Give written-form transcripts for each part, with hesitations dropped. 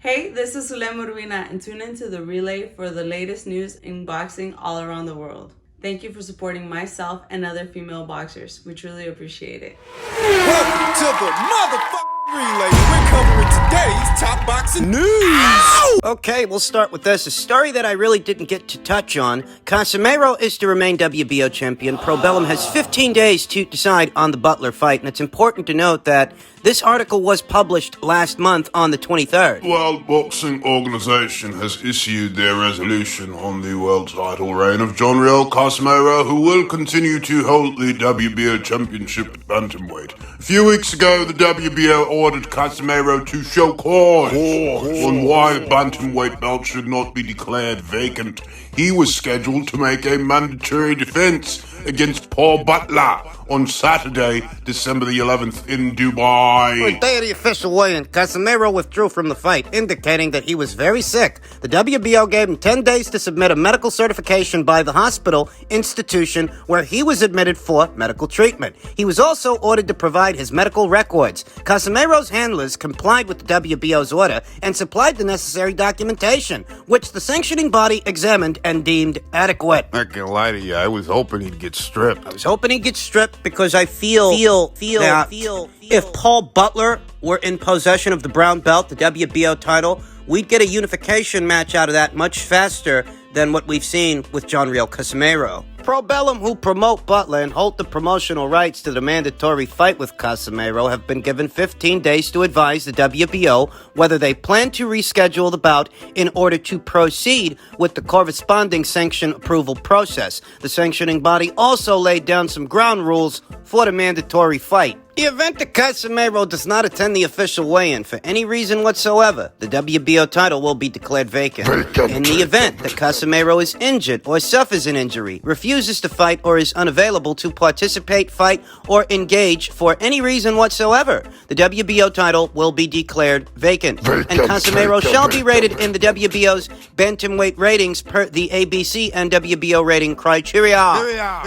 Hey, this is Zulem Urbina, and tune into the relay for the latest news in boxing all around the world. Thank you for supporting myself and other female boxers. We truly appreciate it. Welcome to the motherfucking relay. We're covering today's top boxing news. Ow! Okay, we'll start with this. A story that I really didn't get to touch on. Casimero is to remain WBO champion. Pro Bellum has 15 days to decide on the Butler fight, and it's important to note that this article was published last month on the 23rd. World Boxing Organization has issued their resolution on the world title reign of John Casimero, who will continue to hold the WBO championship at bantamweight. A few weeks ago, the WBO ordered Casimero to show cause on why the bantamweight belt should not be declared vacant. He was scheduled to make a mandatory defense against Paul Butler on Saturday, December the 11th in Dubai. On the day of the official weigh-in, Casimero withdrew from the fight, indicating that he was very sick. The WBO gave him 10 days to submit a medical certification by the hospital institution where he was admitted for medical treatment. He was also ordered to provide his medical records. Casimero's handlers complied with the WBO's order and supplied the necessary documentation, which the sanctioning body examined and deemed adequate. Not gonna lie to you, I was hoping he'd get stripped. I was hoping he'd get stripped because I feel that if Paul Butler were in possession of the brown belt, the WBO title, we'd get a unification match out of that much faster than what we've seen with John Casimero. Pro Bellum, who promote Butler and hold the promotional rights to the mandatory fight with Casimero, have been given 15 days to advise the WBO whether they plan to reschedule the bout in order to proceed with the corresponding sanction approval process. The sanctioning body also laid down some ground rules for the mandatory fight. The event that Casimero does not attend the official weigh-in for any reason whatsoever, the WBO title will be declared vacant. In the event that Casimero is injured or suffers an injury, refuses to fight, or is unavailable to participate, fight, or engage for any reason whatsoever, the WBO title will be declared vacant. And Casimero shall be rated in the WBO's bantamweight ratings per the ABC and WBO rating criteria.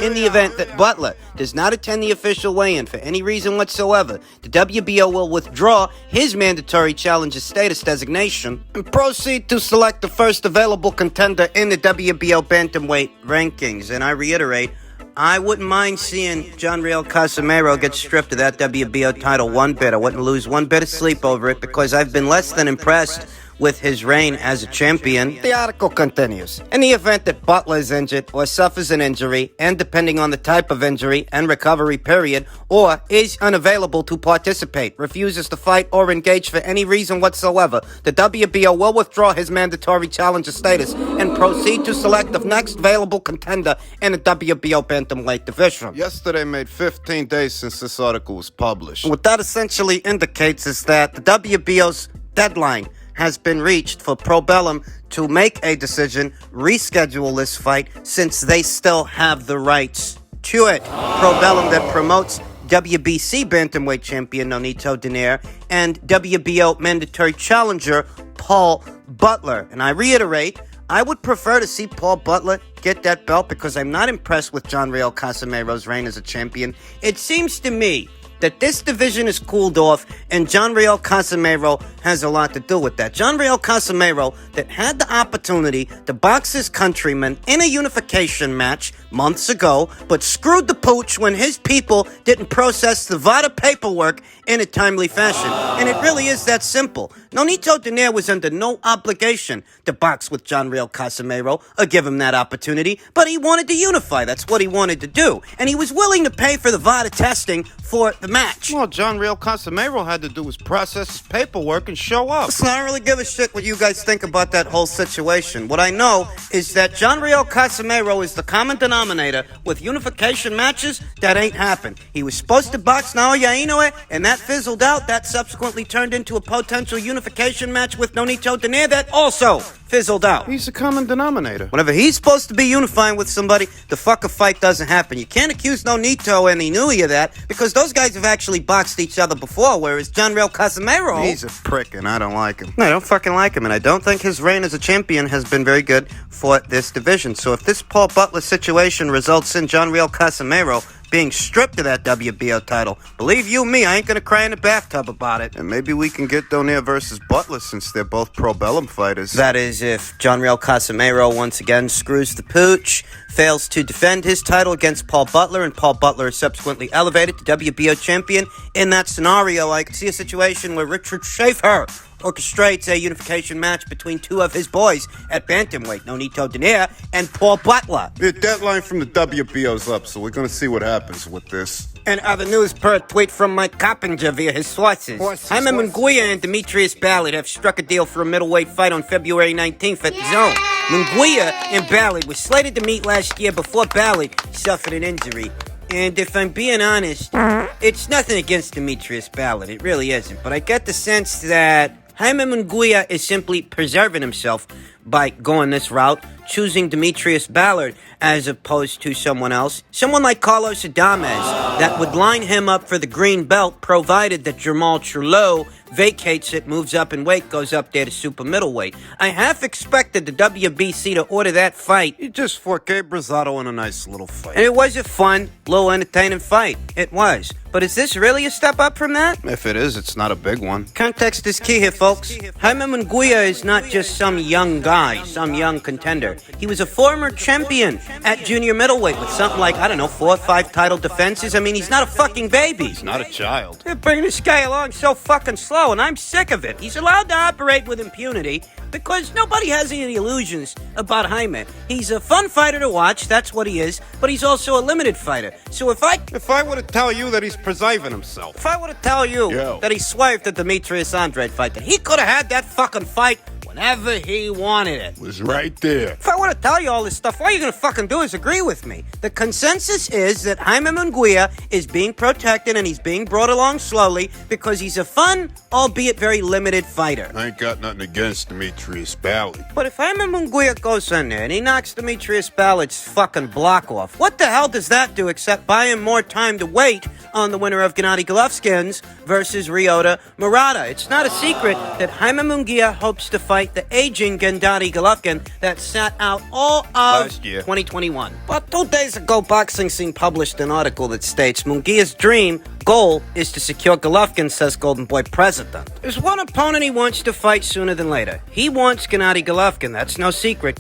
In the event that Butler does not attend the official weigh-in for any reason whatsoever, the WBO will withdraw his mandatory challenger status designation and proceed to select the first available contender in the WBO bantamweight rankings. And I reiterate, I wououldn't mind seeing John Casimero get stripped of that WBO title one bit. I wouldn't lose one bit of sleep over it because I've been less than impressed with his reign as a champion. The article continues. In the event that Butler is injured or suffers an injury, and depending on the type of injury and recovery period, or is unavailable to participate, refuses to fight or engage for any reason whatsoever, the WBO will withdraw his mandatory challenger status and proceed to select the next available contender in the WBO bantamweight division. Yesterday made 15 days since this article was published. What that essentially indicates is that the WBO's deadline has been reached for Pro Bellum to make a decision, reschedule this fight, since they still have the rights to it. Pro Bellum that promotes WBC bantamweight champion Nonito Donaire and WBO mandatory challenger Paul Butler. And I reiterate, I would prefer to see Paul Butler get that belt because I'm not impressed with John Casimero's reign as a champion. It seems to me that this division is cooled off, and John Casimero has a lot to do with that. John Casimero that had the opportunity to box his countryman in a unification match months ago, but screwed the pooch when his people didn't process the VADA paperwork in a timely fashion. And it really is that simple. Nonito Donaire was under no obligation to box with John Casimero or give him that opportunity, but he wanted to unify. That's what he wanted to do. And he was willing to pay for the VADA testing for the match. All John Casimero had to do was process his paperwork and show up. Listen, I don't really give a shit what you guys think about that whole situation. What I know is that John Casimero is the common denominator with unification matches that ain't happened. He was supposed to box Naoya Inoue, and that fizzled out. That subsequently turned into a potential unification match with Nonito Donaire that also fizzled out. He's the common denominator. Whenever he's supposed to be unifying with somebody, the fucker fight doesn't happen. You can't accuse Nonito and Inoue of that because those guys have actually boxed each other before, whereas John Casimero, he's a prick and I don't like him. No, I don't fucking like him, and I don't think his reign as a champion has been very good for this division. So if this Paul Butler situation results in John Casimero being stripped of that WBO title. Believe you me, I ain't gonna cry in the bathtub about it. And maybe we can get Donaire versus Butler since they're both pro bellum fighters. That is, if John Real Casimero once again screws the pooch, fails to defend his title against Paul Butler, and Paul Butler is subsequently elevated to WBO champion. In that scenario, I could see a situation where Richard Schaefer orchestrates a unification match between two of his boys at bantamweight, Nonito Donaire and Paul Butler. The deadline from the WBO's up, so we're gonna see what happens with this. And other news per a tweet from Mike Coppinger via his sources. Jaime Munguia and Demetrius Ballard have struck a deal for a middleweight fight on February 19th at the Zone. Munguia and Ballard were slated to meet last year before Ballard suffered an injury. And if I'm being honest, it's nothing against Demetrius Ballard. It really isn't. But I get the sense that Jaime Munguia is simply preserving himself by going this route, choosing Demetrius Ballard as opposed to someone else. Someone like Carlos Adames that would line him up for the green belt, provided that Jamal Trullo vacates it, moves up in weight, goes up there to super middleweight. I half expected the WBC to order that fight. You just fought Gabe Rosado in a nice little fight. And it was a fun, little entertaining fight. It was. But is this really a step up from that? If it is, it's not a big one. Context is key here, folks. Jaime Munguia is not just some young guy, some young contender. He was a former champion at junior middleweight with something like, 4 or 5 title defenses. I mean, he's not a fucking baby. He's not a child. They're bringing this guy along so fucking slow, and I'm sick of it. He's allowed to operate with impunity because nobody has any illusions about Jaime. He's a fun fighter to watch, that's what he is, but he's also a limited fighter. So if I were to tell you that he's preserving himself. If I were to tell you that he swerved the Demetrius Andrade fight, that he could have had that fucking fight whenever he wanted it. Was right there. If I were to tell you all this stuff, all you're gonna fucking do is agree with me. The consensus is that Jaime Munguia is being protected and he's being brought along slowly because he's a fun, albeit very limited fighter. I ain't got nothing against Demetrius Ballard. But if Jaime Munguia goes in there and he knocks Demetrius Ballard's fucking block off, what the hell does that do except buy him more time to wait on the winner of Gennady Golovkin versus Ryota Murata? It's not a secret that Jaime Munguia hopes to fight the aging Gennady Golovkin that sat out all of last year, 2021. But 2 days ago, Boxing Scene published an article that states Munguia's dream goal is to secure Golovkin, says Golden Boy President. There's one opponent he wants to fight sooner than later. He wants Gennady Golovkin. That's no secret.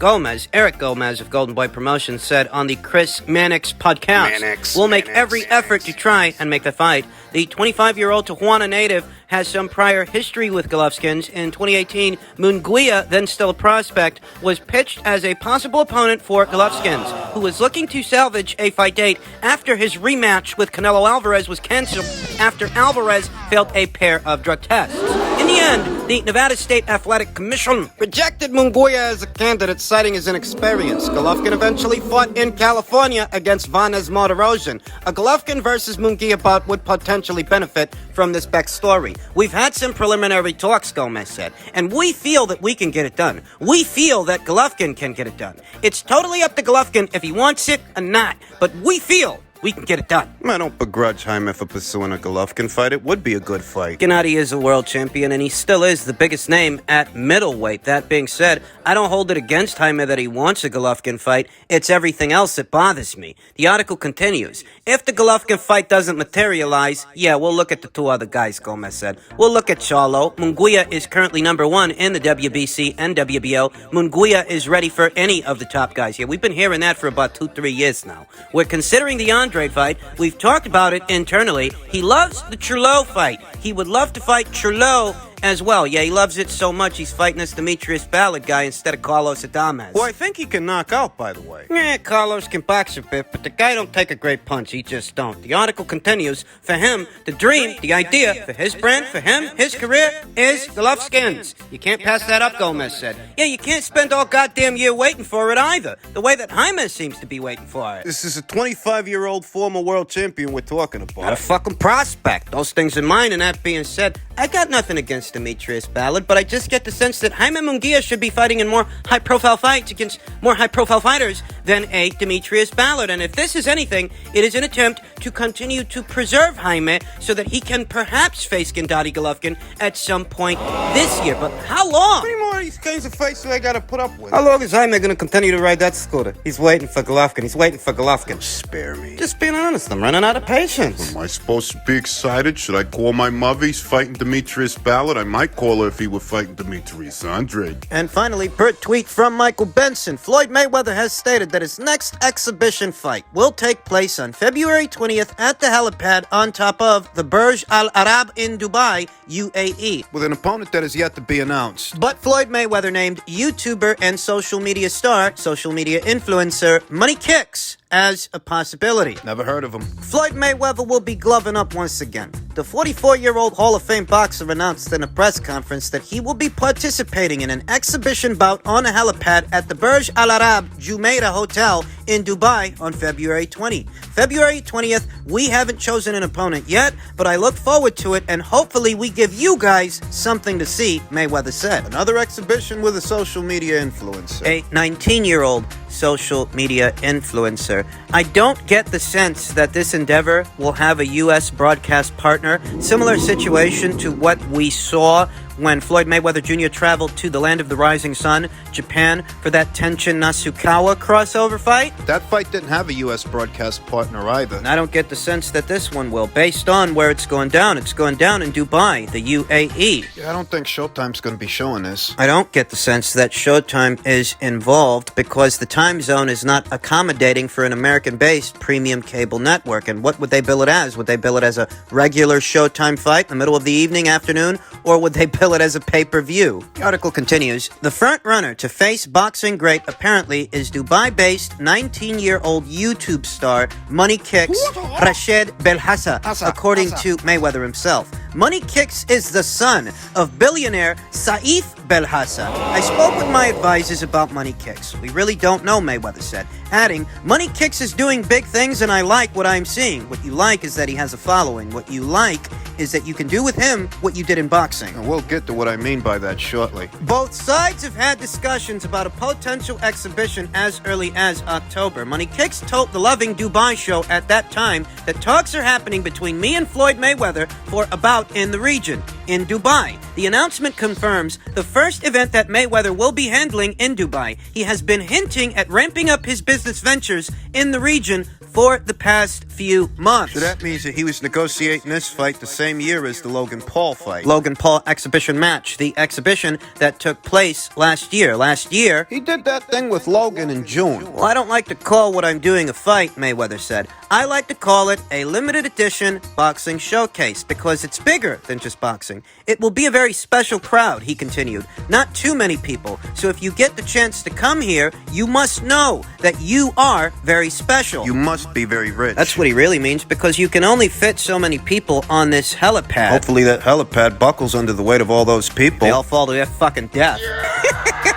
Eric Gomez of Golden Boy Promotions said on the Chris Mannix podcast, we'll make every effort to try and make the fight. The 25-year-old Tijuana native has some prior history with Golovkin. In 2018, Munguia, then still a prospect, was pitched as a possible opponent for Golovkin, who was looking to salvage a fight date after his rematch with Canelo Alvarez was canceled after Alvarez failed a pair of drug tests. In the end, the Nevada State Athletic Commission rejected Munguia as a candidate, citing his inexperience. Golovkin eventually fought in California against Vanez Martirosyan. A Golovkin versus Munguia bout would potentially benefit from this backstory. We've had some preliminary talks, Gomez said, and we feel that we can get it done. We feel that Golovkin can get it done. It's totally up to Golovkin if he wants it or not, but we feel we can get it done. I don't begrudge Jaime for pursuing a Golovkin fight. It would be a good fight. Gennady is a world champion, and he still is the biggest name at middleweight. That being said, I don't hold it against Jaime that he wants a Golovkin fight. It's everything else that bothers me. The article continues. If the Golovkin fight doesn't materialize, we'll look at the 2 other guys, Gomez said. We'll look at Charlo. Munguia is currently number 1 in the WBC and WBO. Munguia is ready for any of the top guys here. We've been hearing that for about 2-3 years now. We're considering the Andrade fight. We've talked about it internally. He loves the Trullo fight. He would love to fight Trullo as well. Yeah, he loves it so much he's fighting this Demetrius Ballard guy instead of Carlos Adames. Who I think he can knock out, by the way. Yeah, Carlos can box a bit, but the guy don't take a great punch. He just don't. The article continues. For him, the dream, the idea, for his brand, for him, his career, is Golovkin. You can't pass that up, Gomez said. Yeah, you can't spend all goddamn year waiting for it either. The way that Jaime seems to be waiting for it. This is a 25-year-old former world champion we're talking about. Not a fucking prospect. Those things are mine, and that being said, I got nothing against Demetrius Ballard, but I just get the sense that Jaime Munguia should be fighting in more high-profile fights against more high-profile fighters than a Demetrius Ballard. And if this is anything, it is an attempt to continue to preserve Jaime so that he can perhaps face Gennady Golovkin at some point this year. But how long? How many more of these kinds of fights do I gotta put up with? How long is Jaime going to continue to ride that scooter? He's waiting for Golovkin. He's waiting for Golovkin. Spare me. Just being honest, I'm running out of patience. Am I supposed to be excited? Should I call my mother? He's fighting Demetrius Ballard. I might call her if he were fighting Demetrius Andrade. And finally, per tweet from Michael Benson, Floyd Mayweather has stated that his next exhibition fight will take place on February 20th at the helipad on top of the Burj Al Arab in Dubai, UAE. With an opponent that is yet to be announced. But Floyd Mayweather named YouTuber and social media star, social media influencer, Money Kicks as a possibility. Never heard of him. Floyd Mayweather will be gloving up once again. The 44-year-old Hall of Fame boxer announced in a press conference that he will be participating in an exhibition bout on a helipad at the Burj Al Arab Jumeirah Hotel in Dubai on February 20. February 20th, we haven't chosen an opponent yet, but I look forward to it, and hopefully we give you guys something to see, Mayweather said. Another exhibition with a social media influencer. A 19-year-old social media influencer. I don't get the sense that this endeavor will have a U.S. broadcast partner. Similar situation to what we saw when Floyd Mayweather Jr. traveled to the land of the rising sun, Japan, for that Tenshin Nasukawa crossover fight. That fight didn't have a U.S. broadcast partner either. And I don't get the sense that this one will, based on where it's going down. It's going down in Dubai, the UAE. Yeah, I don't think Showtime's going to be showing this. I don't get the sense that Showtime is involved because the time zone is not accommodating for an American-based premium cable network. And what would they bill it as? Would they bill it as a regular Showtime fight in the middle of the evening, afternoon? Or would they bill it as a pay-per-view? The article continues. The front runner to face boxing great apparently is Dubai-based 19-year-old YouTube star Money Kicks Rashid Belhassa, according to Mayweather himself. Money Kicks is the son of billionaire Saif Belhassa. I spoke with my advisors about Money Kicks. We really don't know, Mayweather said, adding, Money Kicks is doing big things and I like what I'm seeing. What you like is that he has a following. What you like is that you can do with him what you did in boxing. And we'll get to what I mean by that shortly. Both sides have had discussions about a potential exhibition as early as October. Money Kicks told the Loving Dubai show at that time that talks are happening between me and Floyd Mayweather for a bout in the region, in Dubai. The announcement confirms the first event that Mayweather will be handling in Dubai. He has been hinting at ramping up his business ventures in the region for the past few months. So that means that he was negotiating this fight the same year as the Logan Paul fight. Logan Paul exhibition match, the exhibition that took place last year. Last year, He did that thing with Logan in June. well, I don't like to call what I'm doing a fight, Mayweather said. I like to call it a limited edition boxing showcase because it's bigger than just boxing. It will be a very special crowd, he continued. Not too many people. So if you get the chance to come here, you must know that you are very special. You must be very rich. That's what he really means because you can only fit so many people on this helipad. Hopefully that helipad buckles under the weight of all those people. They all fall to their fucking death.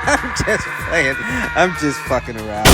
I'm just playing. I'm just fucking around.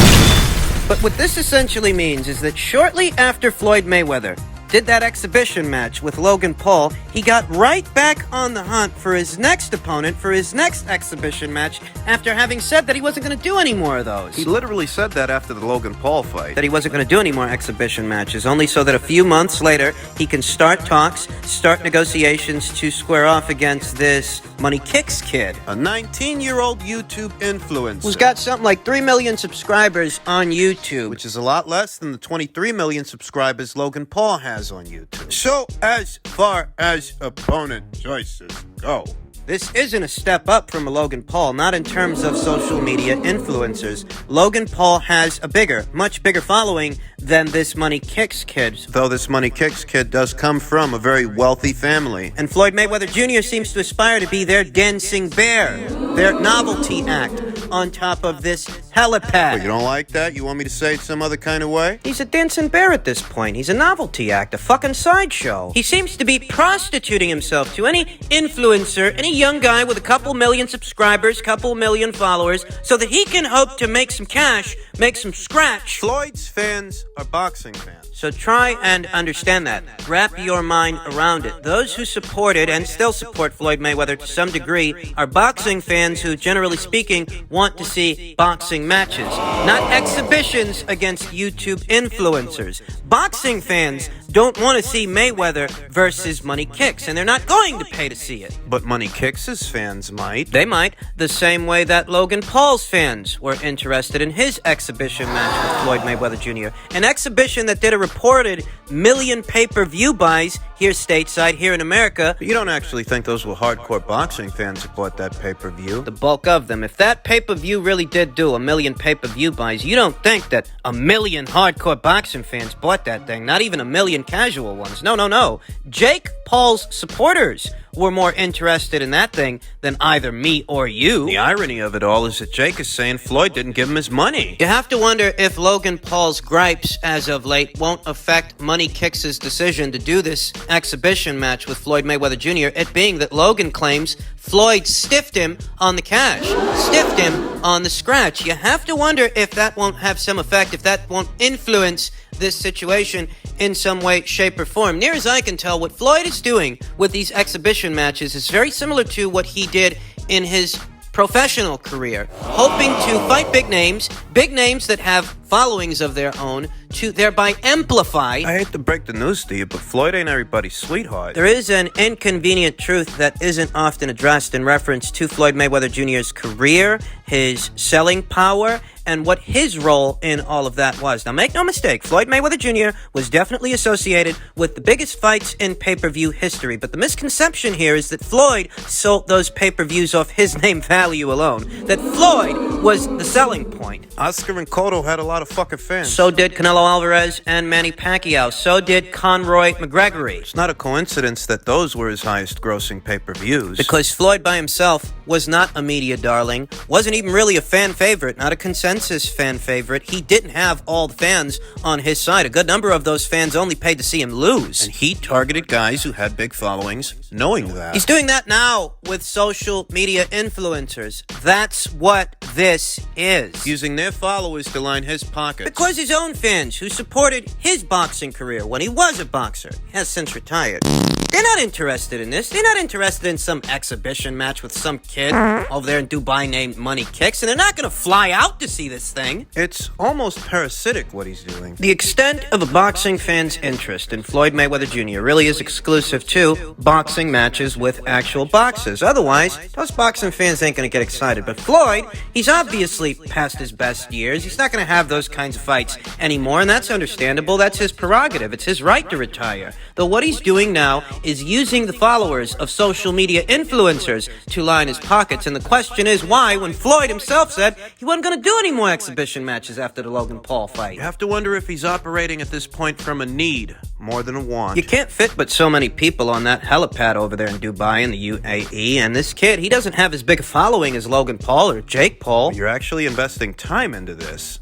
But what this essentially means is that shortly after Floyd Mayweather did that exhibition match with Logan Paul, he got right back on the hunt for his next opponent for his next exhibition match after having said that he wasn't going to do any more of those. He literally said that after the Logan Paul fight. That he wasn't going to do any more exhibition matches, only so that a few months later he can start talks, start negotiations to square off against this Money Kicks kid. A 19-year-old YouTube influencer. Who's got something like 3 million subscribers on YouTube. Which is a lot less than the 23 million subscribers Logan Paul has on YouTube. So, as far as opponent choices go, This isn't a step up from a Logan Paul, not in terms of social media influencers. Logan Paul has a bigger, much bigger following than this Money Kicks kid. Though this Money Kicks kid does come from a very wealthy family. And Floyd Mayweather Jr. seems to aspire to be their dancing bear, their novelty act on top of this helipad. But you don't like that? You want me to say it some other kind of way? He's a dancing bear at this point. He's a novelty act, a fucking sideshow. He seems to be prostituting himself to any influencer, any young guy with a couple million subscribers, couple million followers, so that he can hope to make some cash, make some scratch. Floyd's fans are boxing fans. So try and understand that. Wrap your mind around it. Those who supported and still support Floyd Mayweather to some degree are boxing fans who, generally speaking, want to see boxing boxing matches, not exhibitions against YouTube influencers. Boxing fans don't want to see Mayweather versus Money Kicks, and they're not going to pay to see it. But Money Kicks' fans might. They might, the same way that Logan Paul's fans were interested in his exhibition match with Floyd Mayweather Jr., an exhibition that did a reported million pay-per-view buys here stateside, here in America. But you don't actually think those were hardcore boxing fans that bought that pay-per-view? The bulk of them. If that pay-per-view really did do a million pay-per-view buys, you don't think that a million hardcore boxing fans bought that thing, not even a million casual ones. No. Jake Paul's supporters were more interested in that thing than either me or you. The irony of it all is that Jake is saying Floyd didn't give him his money. You have to wonder if Logan Paul's gripes as of late won't affect Money Kicks' decision to do this exhibition match with Floyd Mayweather Jr., it being that Logan claims Floyd stiffed him on the cash, stiffed him on the scratch. You have to wonder if that won't have some effect, if that won't influence this situation in some way, shape, or form. Near as I can tell, what Floyd is doing with these exhibition matches is very similar to what he did in his professional career, hoping to fight big names that have followings of their own, to thereby amplify. I hate to break the news to you, but Floyd ain't everybody's sweetheart. There is an inconvenient truth that isn't often addressed in reference to Floyd Mayweather Jr.'s career, his selling power, and what his role in all of that was. Now, make no mistake, Floyd Mayweather Jr. was definitely associated with the biggest fights in pay-per-view history, but the misconception here is that Floyd sold those pay-per-views off his name value alone, that Floyd was the selling point. Oscar and Cotto had a lot of fucking fans. So did Canelo Alvarez and Manny Pacquiao. So did Conroy McGregory. It's not a coincidence that those were his highest grossing pay-per-views. Because Floyd by himself was not a media darling, wasn't even really a fan favorite, not a consensus fan favorite. He didn't have all the fans on his side. A good number of those fans only paid to see him lose. And he targeted guys who had big followings, knowing that. He's doing that now with social media influencers. That's what this is. Using their followers to line his pockets. Because his own fans who supported his boxing career when he was a boxer, he has since retired, they're not interested in this. They're not interested in some exhibition match with some kid over there in Dubai named Money Kicks, and they're not going to fly out to see this thing. It's almost parasitic what he's doing. The extent of a boxing fan's interest in Floyd Mayweather Jr. really is exclusive to boxing matches with actual boxers. Otherwise, those boxing fans ain't going to get excited. But Floyd, he's obviously past his best years. He's not going to have those kinds of fights anymore, and that's understandable. That's his prerogative. It's his right to retire. Though what he's doing now is using the followers of social media influencers to line his pockets. And the question is why, when Floyd himself said he wasn't going to do any more exhibition matches after the Logan Paul fight. You have to wonder if he's operating at this point from a need more than a want. You can't fit but so many people on that helipad over there in Dubai in the UAE, and this kid, he doesn't have as big a following as Logan Paul or Jake Paul. You're actually investing time into this.